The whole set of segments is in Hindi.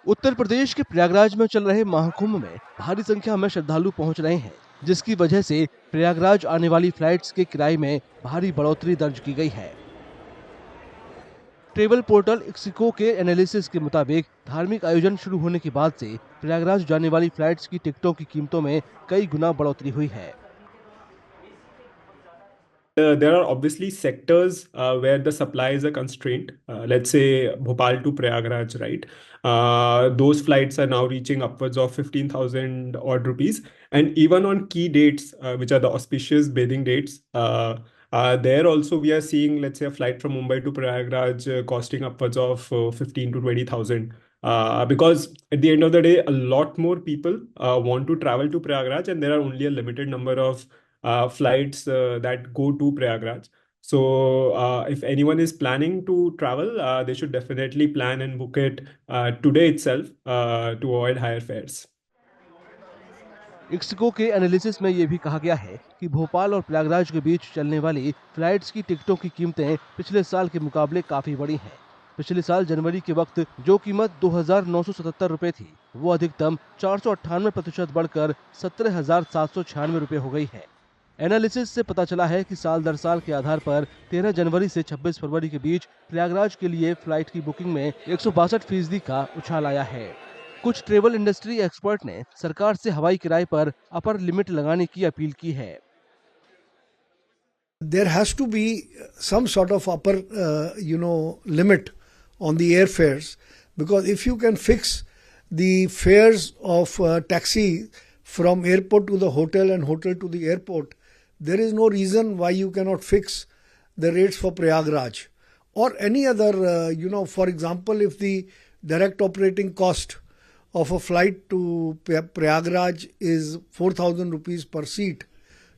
उत्तर प्रदेश के प्रयागराज में चल रहे महाकुंभ में भारी संख्या में श्रद्धालु पहुंच रहे हैं, जिसकी वजह से प्रयागराज आने वाली फ्लाइट्स के किराए में भारी बढ़ोतरी दर्ज की गई है। ट्रेवल पोर्टल इक्सिको के एनालिसिस के मुताबिक धार्मिक आयोजन शुरू होने के बाद से प्रयागराज जाने वाली फ्लाइट्स की टिकटों की कीमतों में कई गुना बढ़ोतरी हुई है। There are obviously sectors where the supply is a constraint. Let's say Bhopal to Prayagraj, right? Those flights are now reaching upwards of 15,000 odd rupees. And even on key dates, which are the auspicious bathing dates, there also we are seeing, let's say, a flight from Mumbai to Prayagraj costing upwards of 15 to 20,000. Because at the end of the day, a lot more people want to travel to Prayagraj, and there are only a limited number of flights that go to Prayagraj. So if anyone is planning to travel, they should definitely plan and book it today itself to avoid higher fares. Ixigo के एनालिसिस में ये भी कहा गया है कि भोपाल और प्रयागराज के बीच चलने वाली फ्लाइट्स की टिकटों की कीमतें पिछले साल के मुकाबले काफी बढ़ी हैं। पिछले साल जनवरी के वक्त जो कीमत 2,977 रुपए थी, वो अधिकतम 498% बढ़कर 17,796 रुपए हो गई है। एनालिसिस से पता चला है कि साल दर साल के आधार पर 13 जनवरी से 26 फरवरी के बीच प्रयागराज के लिए फ्लाइट की बुकिंग में 162% का उछाल आया है। कुछ ट्रेवल इंडस्ट्री एक्सपर्ट ने सरकार से हवाई किराए पर अपर लिमिट लगाने की अपील की है। There has to be some sort of upper, limit on the airfares, because if you can fix the fares of taxi from airport to the hotel and hotel to the airport, there is no reason why you cannot fix the rates for Prayagraj or any other, for example, if the direct operating cost of a flight to Prayagraj is 4,000 rupees per seat,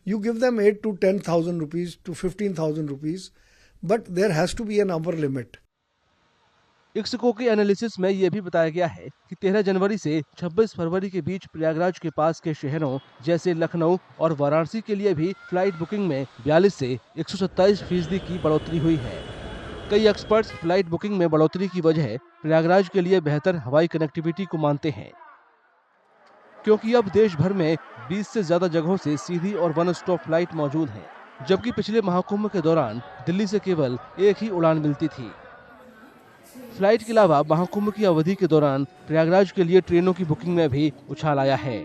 you give them 8 to 10,000 rupees to 15,000 rupees, but there has to be an upper limit. Ixigo के एनालिसिस में यह भी बताया गया है कि 13 जनवरी से 26 फरवरी के बीच प्रयागराज के पास के शहरों जैसे लखनऊ और वाराणसी के लिए भी फ्लाइट बुकिंग में 42 से 127% की बढ़ोतरी हुई है। कई एक्सपर्ट्स फ्लाइट बुकिंग में बढ़ोतरी की वजह प्रयागराज के लिए बेहतर हवाई कनेक्टिविटी को मानते हैं, क्योंकि अब देश भर में 20 से ज्यादा जगहों से सीधी और वन स्टॉप फ्लाइट मौजूद हैं, जबकि पिछले महाकुंभ के दौरान दिल्ली से केवल एक ही उड़ान मिलती थी। फ्लाइट के अलावा महाकुंभ की अवधि के दौरान प्रयागराज के लिए ट्रेनों की बुकिंग में भी उछाल आया है।